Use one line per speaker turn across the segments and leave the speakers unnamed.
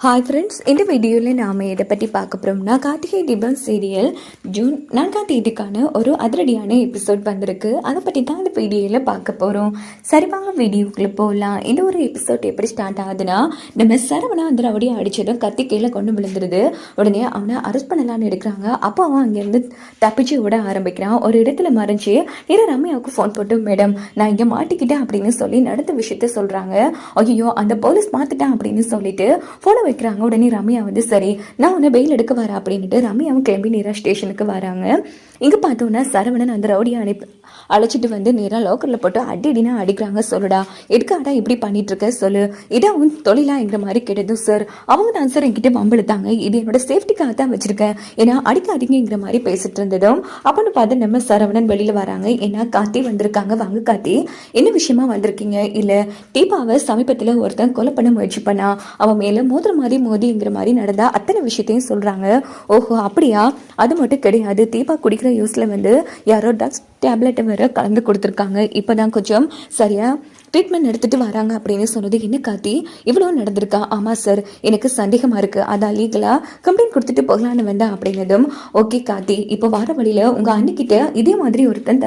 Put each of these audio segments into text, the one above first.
Hi friends, இந்த வீடியோவில் நாம் இதை பற்றி பார்க்க போகிறோம்னா கார்த்திகை தீபம் சீரியல் ஜூன் 4ஆம் தேதிக்கான ஒரு அதிரடியான எபிசோட் வந்திருக்கு. அதை பற்றி தான் இந்த வீடியோவில் பார்க்க போகிறோம். சரி வாங்க வீடியோக்குள்ளே போகலாம். இந்த ஒரு எபிசோட் எப்படி ஸ்டார்ட் ஆகுதுன்னா, நம்ம சரவணா அந்த ரவுடியை அடித்ததும் கத்தி கீழே கொண்டு விழுந்துருது. உடனே அவனை அரெஸ்ட் பண்ணலான்னு எடுக்கிறாங்க. அப்போ அவன் அங்கேருந்து தப்பிச்சு விட ஆரம்பிக்கிறான். ஒரு இடத்துல மறைஞ்சி நேராக ரம்யாவுக்கு ஃபோன் போட்டு, மேடம் நான் இங்கே மாட்டிக்கிட்டேன் அப்படின்னு சொல்லி நடந்த விஷயத்த சொல்கிறாங்க. ஐயோ அந்த போலீஸ் பார்த்துட்டான் அப்படின்னு சொல்லிட்டு ஃபோனை வைக்கிறாங்க. உடனே ரம்யா சரி நான் உன்னை பெயில் எடுக்க வரேன் அப்படின்ட்டு ரம்யாவும் கிளம்பி நேராக ஸ்டேஷனுக்கு வராங்க. இங்கே பார்த்தோன்னா சரவணன் அந்த ரவுடியை அழைச்சிட்டு நேராக லாக்கரில் போட்டு அடினா அடிக்கிறாங்க. சொல்லுடா எதுக்காடா இப்படி பண்ணிட்டு இருக்க சொல்லு, இதை அவன் தொழிலாங்கிற மாதிரி கேட்டதும், சார் அவங்க தான் சார் என்கிட்ட வம்பெடுத்தாங்க, இது என்னோட சேஃப்டிக்காக தான் வச்சிருக்கேன், ஏன்னா அடிக்காதீங்கிற மாதிரி பேசிட்டு இருந்ததும் அப்போன்னு பார்த்து நம்ம சரவணன் வெளியில் வராங்க. ஏன்னா கார்த்தி வந்திருக்காங்க. வாங்க கார்த்தி, என்ன விஷயமா வந்திருக்கீங்க? இல்லை தீபாவை சமீபத்தில் ஒருத்தன் கொலை பண்ண முயற்சி பண்ணா, அவன் மேலே மோதிங்கிற மாதிரி நடந்தா அத்தனை விஷயத்தையும் சொல்கிறாங்க. ஓஹோ அப்படியா? அது மட்டும் கிடையாது, தீபா குடிக்கிற யூஸில் யாரோ ட்ரக்ஸ் டேப்லெட்டை வேற கலந்து கொடுத்துருக்காங்க. இப்போதான் கொஞ்சம் சரியா ட்ரீட்மெண்ட் எடுத்துகிட்டு வராங்க அப்படின்னு சொன்னது. என்ன கார்த்தி இவ்வளோ நடந்திருக்கா? ஆமாம் சார், எனக்கு சந்தேகமாக இருக்குது, அதான் லீகலாக கம்ப்ளைண்ட் கொடுத்துட்டு போகலான்னு வந்தேன் அப்படின்னதும், ஓகே கார்த்தி, இப்போ வர வழியில் உங்கள் அண்ணிக்கிட்ட இதே மாதிரி ஒருத்தன்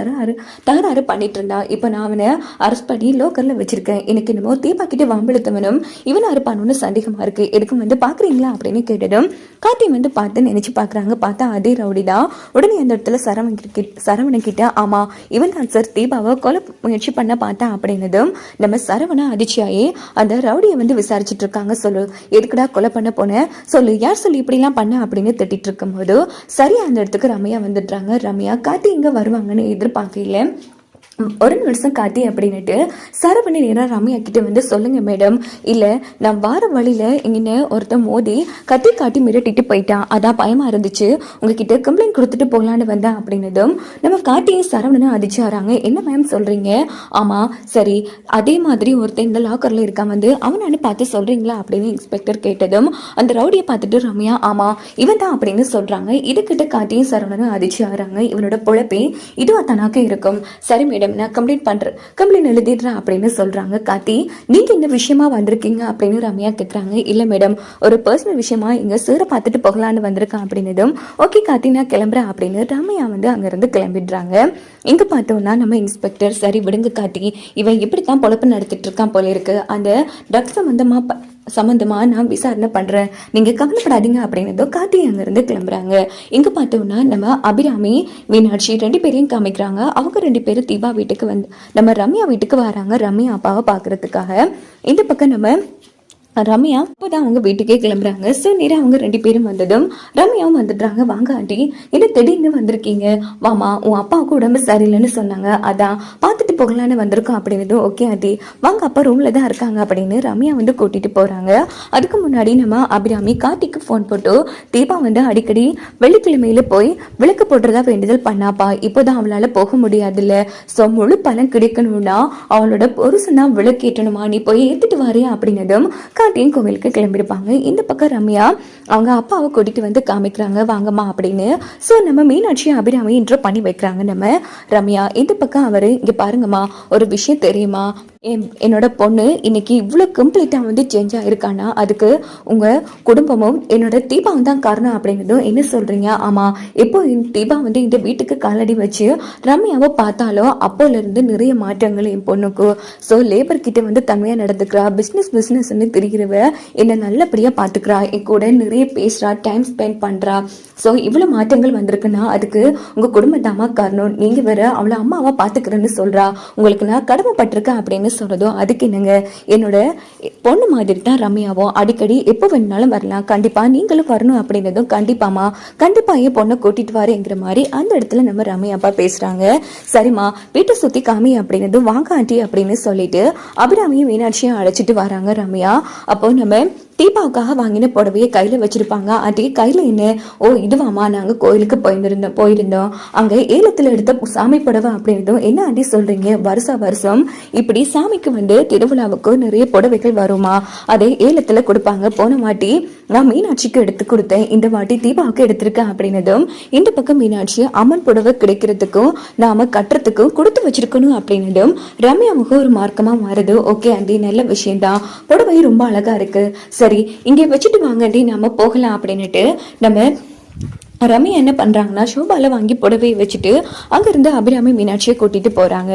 தகராறு பண்ணிட்டு இருந்தா, இப்போ நான் அவனை அரெஸ்ட் பண்ணி லோக்கரில் வச்சிருக்கேன். எனக்கு என்னமோ தீபா கிட்ட வம்பெழுத்தவனும் இவனை அறுப்பானு சந்தேகமாக இருக்குது, எதுக்கு பார்க்குறீங்களா அப்படின்னு கேட்டதும் கார்த்தி பார்த்து நினச்சி பார்க்குறாங்க. பார்த்தா அதே ரவுடி தான். உடனே அந்த இடத்துல சரவணக்கிட்ட, ஆமாம் இவன் தான் சார் தீபாவை கொலை முயற்சி பண்ண பார்த்தேன் அப்படின்னதும் நம்ம சரவணா அதிர்ச்சியாயே அந்த ரவுடியை விசாரிச்சுட்டு இருக்காங்க. சொல்லு எதுக்குடா கொலை பண்ண போன சொல்லு, யார் சொல்லி இப்படிலாம் பண்ண அப்படின்னு திட்டிட்டு இருக்கும் போது சரியா அந்த இடத்துக்கு ரம்யா வந்துடுறாங்க. ரம்யா கார்த்தி இங்க வருவாங்கன்னு எதிர்பார்க்கல. ஒரு நிமிஷம் கார்த்தி அப்படின்னுட்டு சரவணி நேராக ரம்யா கிட்ட சொல்லுங்க மேடம், இல்லை நான் வார வழியில் இங்கே ஒருத்தன் மோதி கத்தி காட்டி மிரட்டிட்டு போயிட்டான், அதான் பயமாக இருந்துச்சு, உங்ககிட்ட கம்ப்ளைண்ட் கொடுத்துட்டு போகலான்னு வந்தேன் அப்படின்னதும் நம்ம கார்த்தியும் சரவணனும் அதிர்ச்சாராங்க. என்ன மேம் சொல்கிறீங்க? ஆமாம் சரி, அதே மாதிரி ஒருத்தன் இந்த லாக்கரில் இருக்கான், அவனான்னு பார்த்து சொல்கிறீங்களா அப்படின்னு இன்ஸ்பெக்டர் கேட்டதும் அந்த ரவுடியை பார்த்துட்டு ரம்யா ஆமாம் இவன் தான் அப்படின்னு சொல்கிறாங்க. இதுக்கிட்ட கார்த்தியும் சரவணனும் அதிர்ச்சாராங்க. இவனோட பொழப்பே இதுவா தனாக்க இருக்கும். சரி மேடம் நான் கம்ப்ளைண்ட் எழுதிடுறேன் அப்படின்னு சொல்றாங்க. கார்த்தி நீங்க இந்த விஷயமா வந்திருக்கீங்க அப்படின்னு ரம்யா கேட்கறாங்க. இல்ல மேடம், ஒரு பர்சனல் விஷயமா இங்க சீரை பார்த்துட்டு போகலான்னு வந்திருக்கேன் அப்படின்னதும், ஓகே கார்த்தி நான் கிளம்புறேன் அப்படின்னு ரம்யா அங்கிருந்து கிளம்பிடுறாங்க. இங்க பார்த்தோம்னா நம்ம இன்ஸ்பெக்டர், சரி விடுங்க கார்த்தி, இவன் இப்படித்தான் பொழப்பு நடத்திட்டு இருக்கான் போல இருக்கு, அந்த ட்ரக்ஸ் சம்பந்தமா நான் விசாரணை பண்றேன், நீங்க கவலைப்படாதீங்க அப்படின்னு கார்த்தி அங்கிருந்து கிளம்புறாங்க. இங்க பார்த்தோம்னா நம்ம அபிராமி மீனாட்சி 2 பேரையும் காமிக்கிறாங்க. அவங்க 2 பேரும் தீபா வீட்டுக்கு நம்ம ரம்யா வீட்டுக்கு வராங்க, ரம்யா அப்பாவை பாக்குறதுக்காக. இந்த பக்கம் நம்ம ரம்யா இப்போதான் அவங்க வீட்டுக்கே கிளம்புறாங்க. ஸோ நேரம் அவங்க 2 பேரும் வந்ததும் ரம்யாவும் வந்துடுறாங்க. வாங்க ஆண்டி, என்ன திடீர்னு வந்திருக்கீங்க? வாமா, உன் அப்பாவுக்கு உடம்பு சரியில்லைன்னு சொன்னாங்க, அதான் பார்த்துட்டு போகலான்னு வந்திருக்கோம் அப்படின்னதும், ஓகே ஆண்டி வாங்க, அப்பா ரூம்ல தான் இருக்காங்க அப்படின்னு ரம்யா கூட்டிட்டு போறாங்க. அதுக்கு முன்னாடி நம்ம அபிராமி கார்த்திக்கு ஃபோன் போட்டு, தீபா அடிக்கடி வெள்ளிக்கிழமையில போய் விளக்கு போடுறதா வேண்டுதல் பண்ணாப்பா, இப்போதான் அவளால போக முடியாதுல்ல, ஸோ முழு பலன் கிடைக்கணும்னா அவளோட புருஷனா விளக்கேற்றணுமா, நீ போய் ஏத்துட்டு வாரியா அப்படின்னதும் கார்த்தியும் கோவிலுக்கு கிளம்பிருப்பாங்க. இந்த பக்கம் ரம்யா அவங்க அப்பாவை கூட்டிட்டு காமிக்கிறாங்க. வாங்கம்மா அப்படின்னு. ஸோ நம்ம மீனாட்சி அபிராமி இன்ட்ரோ பண்ணி வைக்கிறாங்க. நம்ம ரம்யா இந்த பக்கம் அவரு, இங்க பாருங்கம்மா, ஒரு விஷயம் தெரியுமா, என்னோட பொண்ணு இன்னைக்கு இவ்வளோ கம்ப்ளீட்டாக சேஞ்ச் ஆயிருக்கானா, அதுக்கு உங்க குடும்பமும் என்னோட தீபாவும் தான் காரணம் அப்படின்னதும், என்ன சொல்றீங்க? ஆமா, எப்போ தீபா இந்த வீட்டுக்கு காலடி வச்சு ரம்யாவை பார்த்தாலும் அப்போல இருந்து நிறைய மாற்றங்கள் என் பொண்ணுக்கு. ஸோ லேபர் கிட்ட தன்மையா நடந்துக்கிறா, பிஸ்னஸ்ன்னு தெரிகிறவ என்னை நல்லபடியா பாத்துக்கிறா, என் கூட நிறைய பேசுறா, டைம் ஸ்பெண்ட் பண்றா. ஸோ இவ்வளோ மாற்றங்கள் வந்திருக்குன்னா அதுக்கு உங்க குடும்பம் தாமா காரணம், நீங்க வேற அவளை அம்மாவா பாத்துக்கிறேன்னு சொல்றா, உங்களுக்கு நான் கடமைப்பட்டிருக்கேன் அப்படின்னு சொல்றதும், அதுக்கு என்னங்க, என்னோட பொண்ணு மாதிரி தான் ரம்யாவும், அடிக்கடி எப்போ வேணாலும் வரலாம், கண்டிப்பா நீங்களும் வரணும் அப்படின்னதும், கண்டிப்பாமா கண்டிப்பா என் பொண்ணை கூட்டிட்டு வரேங்கிற மாதிரி அந்த இடத்துல நம்ம ரம்யா அப்பா பேசுறாங்க. சரிம்மா வீட்டை சுத்தி காமி அப்படின்னதும், வாங்க ஆண்டி அப்படின்னு சொல்லிட்டு அபிராமியும் மீனாட்சியும் அழைச்சிட்டு வராங்க ரம்யா. அப்போ நம்ம தீபாவுக்காக வாங்கின புடவையை கையில வச்சிருப்பாங்க. அதே கையில என்ன, ஓ இதுவாமா, நாங்க கோயிலுக்கு போயிருந்தோம் அங்க ஏலத்துல எடுத்த சாமி புடவை அப்படின்றதும், என்ன ஆண்டி சொல்றீங்க, வருஷம் இப்படி சாமிக்கு திருவிழாவுக்கு நிறைய புடவைகள் வருமா, அதே ஏலத்துல கொடுப்பாங்க, போன வாட்டி நான் மீனாட்சிக்கு எடுத்து கொடுத்தேன், இந்த வாட்டி தீபாவுக்கு எடுத்திருக்கேன் அப்படின்னதும், இந்த பக்கம் மீனாட்சி அம்மன் புடவை கிடைக்கிறதுக்கும் நாம கட்டுறதுக்கும் கொடுத்து வச்சிருக்கணும் அப்படின்னதும் ரம்யாவுக்கு ஒரு மார்க்கமா மாறுது. ஓகே ஆண்டி, நல்ல விஷயம்தான், புடவை ரொம்ப அழகா இருக்கு, சரி சரி இங்கே வச்சுட்டு வாங்கண்டி நம்ம போகலாம் அப்படின்னுட்டு நம்ம ரம்யா என்ன பண்றாங்கன்னா ஷோபால வாங்கி புடவையை வச்சுட்டு அங்கிருந்து அபிராமி மீனாட்சியை கூட்டிட்டு போறாங்க.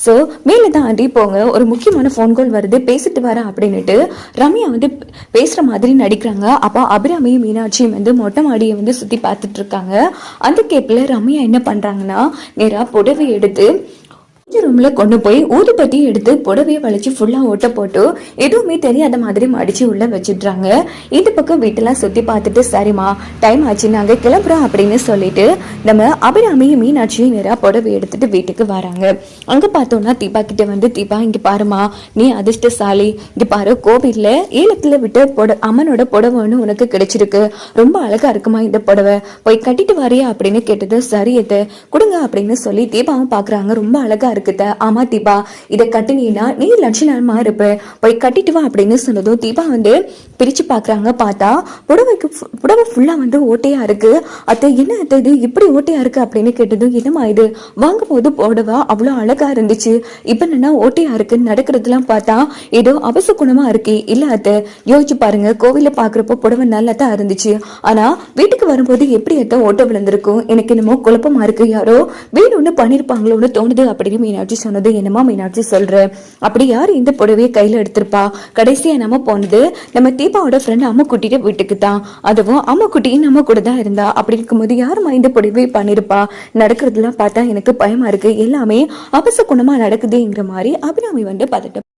ஸோ மேலே தான் ஆண்டி போங்க, ஒரு முக்கியமான ஃபோன் கால் வருது, பேசிட்டு வரேன் அப்படின்னுட்டு ரம்யா வந்து பேசுற மாதிரி நடிக்கிறாங்க. அப்போ அபிராமியும் மீனாட்சியும் வந்து மொட்டை மாடியை வந்து சுத்தி பார்த்துட்டு இருக்காங்க. அந்த கேப்ல ரம்யா என்ன பண்றாங்கன்னா நேரா புடவை எடுத்து ரூம்ல கொண்டு போய் ஊதுபத்தி எடுத்து புடவையை வளைச்சு ஃபுல்லா ஓட்ட போட்டு எதுவுமே தெரியாத மாதிரி மடிச்சு உள்ள வச்சிடுறாங்க. இந்த பக்கம் வீட்டெல்லாம் சுத்தி பார்த்துட்டு சரிம்மா டைம் ஆச்சு நாங்க கிளம்புறோம் அப்படின்னு சொல்லிட்டு நம்ம அபிராமியும் மீனாட்சியும் நேரா புடவை எடுத்துட்டு வீட்டுக்கு வராங்க. அங்க பார்த்தோம்னா தீபா கிட்ட வந்து தீபா இங்க பாருமா நீ அதிர்ஷ்டசாலி, இங்க பாரு கோவில்ல ஏலத்துல விட்டு அம்மனோட புடவைன்னு உனக்கு கிடைச்சிருக்கு, ரொம்ப அழகா இருக்குமா இந்த புடவை, போய் கட்டிட்டு வரியா அப்படின்னு கேட்டது. சரியத்தை கொடுங்க அப்படின்னு சொல்லி தீபாவும் பாக்குறாங்க. ரொம்ப அழகா இருக்குத. ஆமா தீபா இதை கட்டினீன்னா நீ லட்சணமா இருப்ப, போய் கட்டிட்டு வா அப்படின்னு சொன்னதும் தீபா வந்து பிரிச்சு பாக்குறாங்க. பார்த்தா புடவை ஃபுல்லா வந்து ஓட்டையா இருக்கு. அத்தை என்ன அத்தை இது இப்படி ஓட்டையா இருக்கு அப்படின்னு கேட்டதும் என்னமா இது, வாங்கும் போது புடவை அவ்வளவு அழகா இருந்துச்சு, இப்ப என்னன்னா ஓட்டையா இருக்கு, நடக்கிறதுலாம் பார்த்தா ஏதோ அபசகுணமா இருக்கு. இல்ல அத்தை யோசிச்சு பாருங்க, கோவில பாக்குறப்போ புடவை நல்லா தான் இருந்துச்சு, ஆனா வீட்டுக்கு வரும்போது எப்படி அத்தை ஓட்ட விழுந்திருக்கும், எனக்கு என்னமோ குழப்பமா இருக்கு, யாரோ வீடு ஒண்ணு பண்ணிருப்பாங்களோன்னு தோணுது அப்படின்னு மீனாட்சி சொன்னது. என்னமா மீனாட்சி சொல்ற, அப்படி யாரு இந்த புடவையை கையில எடுத்திருப்பா, கடைசியா நம்ம போனது நம்ம தீபாவோட ஃப்ரெண்ட் அம்மா குட்டிட்டு வீட்டுக்கு தான், அதுவும் அம்மா குட்டியும் நம்ம கூட தான் இருந்தா, அப்படி இருக்கும்போது யாருமா இந்த புடவை பண்ணிருப்பா, நடக்கிறதுலாம் பார்த்தா எனக்கு பயமா இருக்கு, எல்லாமே அபசகுணமா நடக்குதுங்கிற மாதிரி அபிராமி வந்து பதட்டம்